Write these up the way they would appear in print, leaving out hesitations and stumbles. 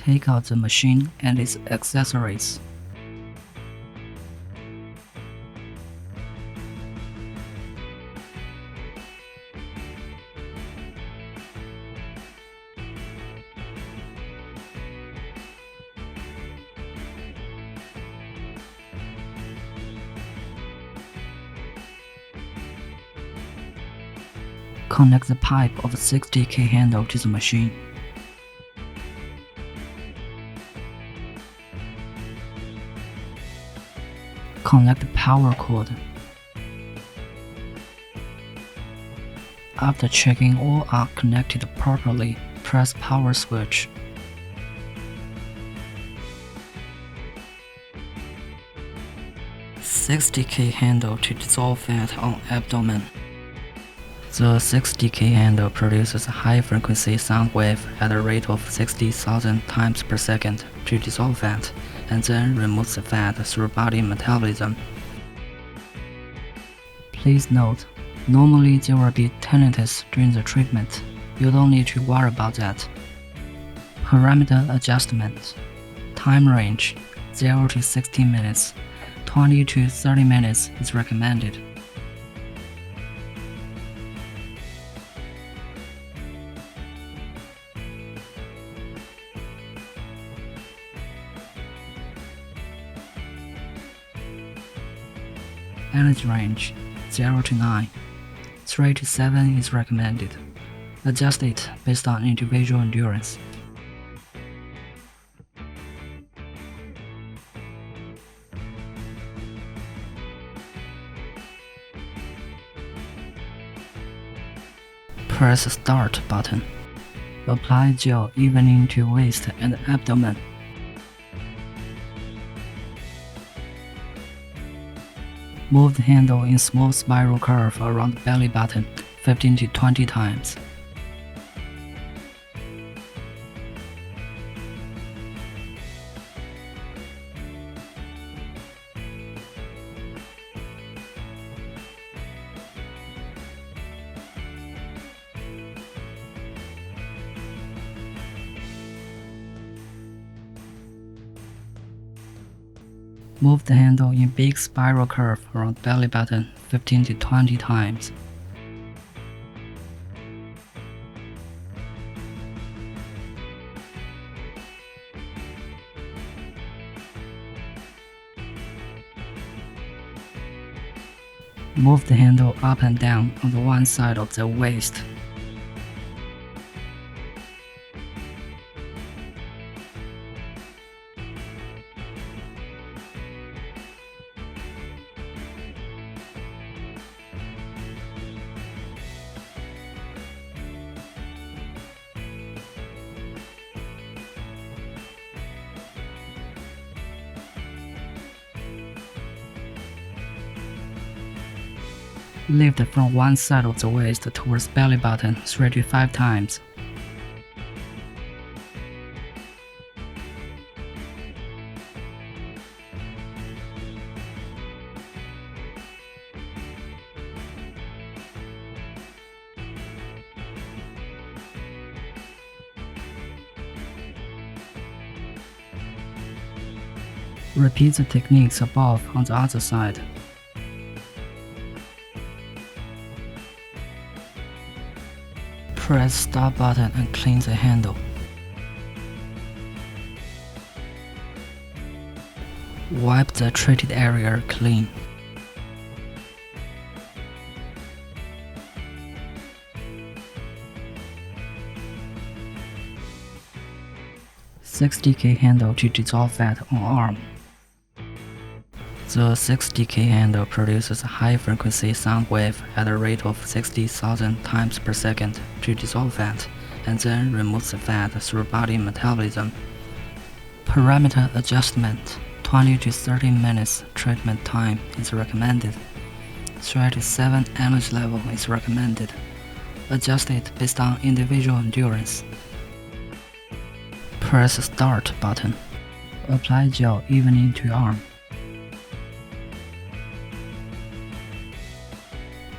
Take out the machine and its accessories. Connect the pipe of a 60K handle to the machine. Connect the power cord. After checking all are connected properly, press power switch. "60K handle to dissolve fat on abdomen." The 60K handle produces a high-frequency sound wave at a rate of 60,000 times per second to dissolve fat, and then removes the fat through body metabolism. Please note, normally there will be tinnitus during the treatment. You don't need to worry about that. Parameter adjustment. Time range 0 to 60 minutes. 20 to 30 minutes is recommended. Energy range 0 to 9. 3 to 7 is recommended. Adjust it based on individual endurance. Press the Start button. Apply gel evening to waist and abdomen. Move the handle in small spiral curve around the belly button 15 to 20 times. Move the handle in big spiral curve around the belly button 15 to 20 times. Move the handle up and down on the one side of the waist. Lift from one side of the waist towards belly button 3 to 5 times. Repeat the techniques above on the other side. Press Stop button and clean the handle. Wipe the treated area clean. "60K handle to dissolve fat on arm." The 60K handle produces a high-frequency sound wave at a rate of 60,000 times per second to dissolve fat, and then removes the fat through body metabolism. Parameter adjustment 20 to 30 minutes treatment time is recommended. 3 to 7 energy level is recommended. Adjust it based on individual endurance. Press the Start button. Apply gel evening to arm.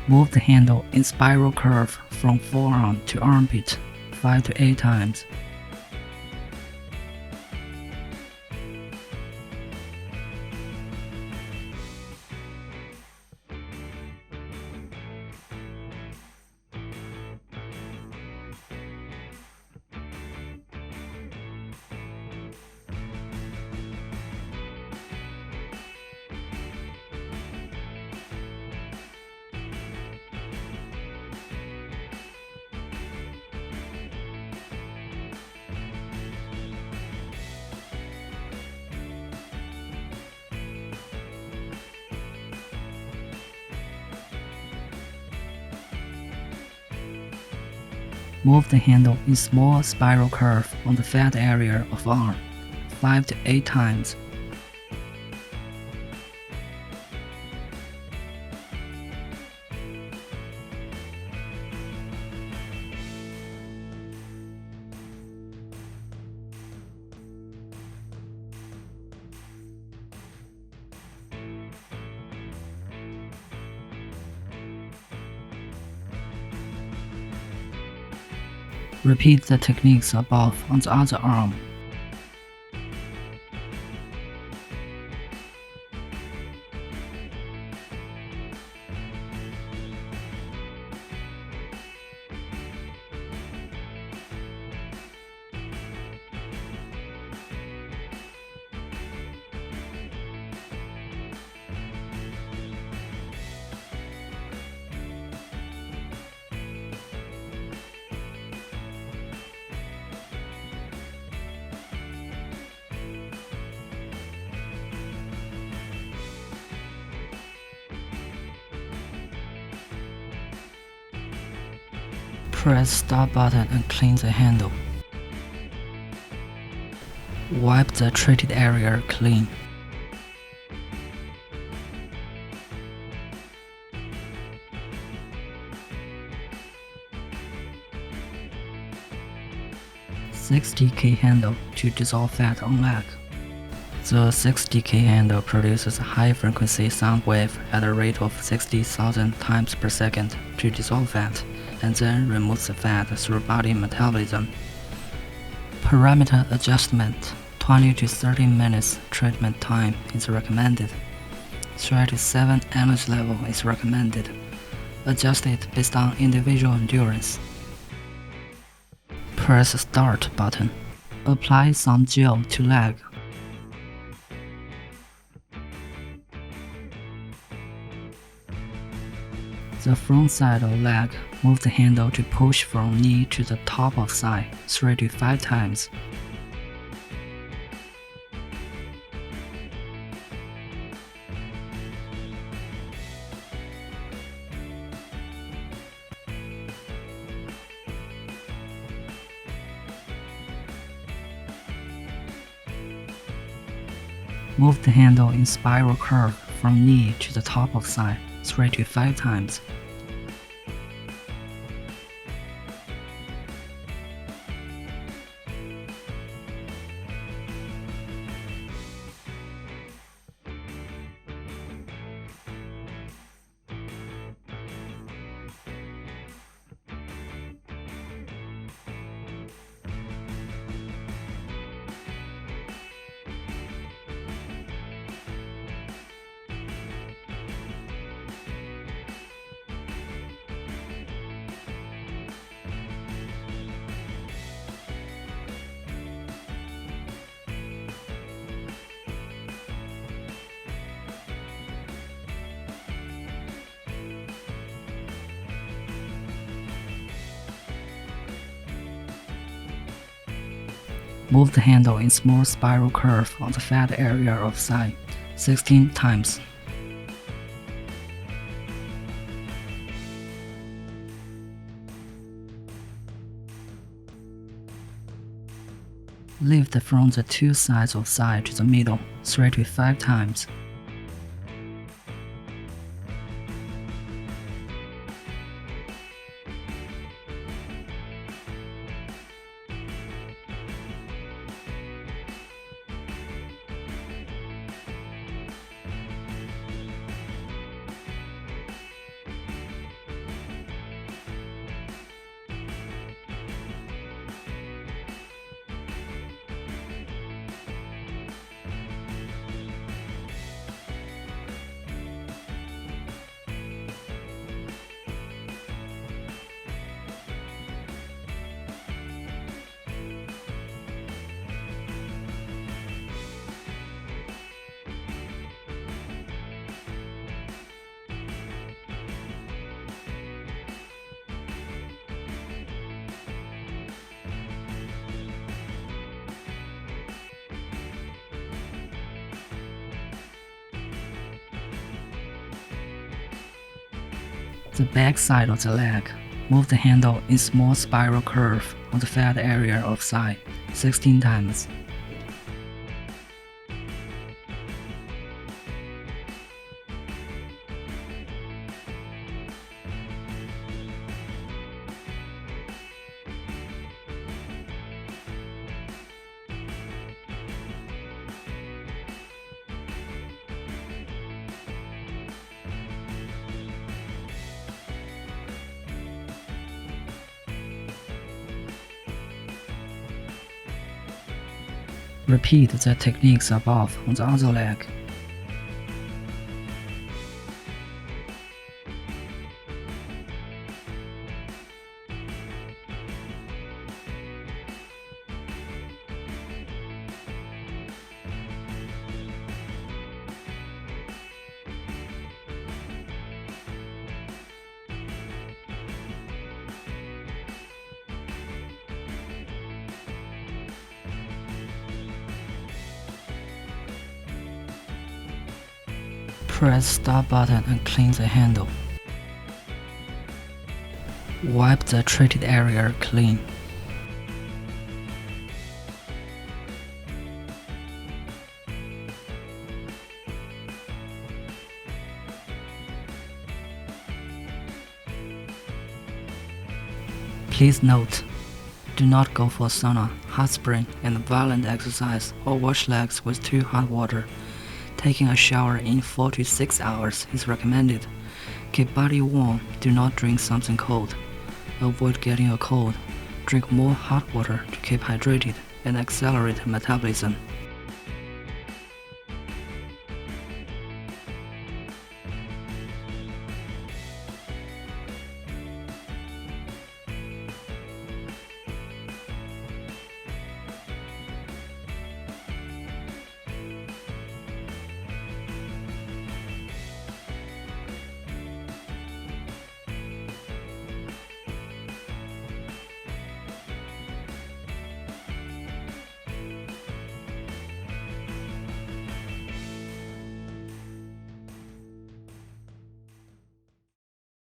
Move the handle in spiral curve from forearm to armpit 5 to 8 times. Move the handle in small spiral curve on the fat area of arm 5 to 8 times. Repeat the techniques above on the other arm. Press stop button and clean the handle. Wipe the treated area clean. .6DK handle to dissolve fat on leg. The 6DK handle produces a high-frequency sound wave at a rate of 60,000 times per second to dissolve fat, and then removes the fat through body metabolism. Parameter adjustment: 20 to 30 minutes treatment time is recommended. 3 to 7 energy level is recommended. Adjusted based on individual endurance. Press start button. Apply some gel to leg. The front side of leg, move the handle to push from knee to the top of thigh 3 to 5 times. Move the handle in spiral curve from knee to the top of thigh 3 to 5 times. Move the handle in small spiral curve on the fat area of thigh 16 times. Lift from the two sides of thigh to the middle 3 to 5 times. The back side of the leg, Move the handle in small spiral curve on the fat area of side 16 times. Repeat the techniques above on the other leg. Press start button and clean the handle. Wipe the treated area clean. Please note, do not go for sauna, hot spring, and violent exercise or wash legs with too hot water. Taking a shower in 4 to 6 hours is recommended. Keep body warm, do not drink something cold. Avoid getting a cold. Drink more hot water to keep hydrated and accelerate metabolism.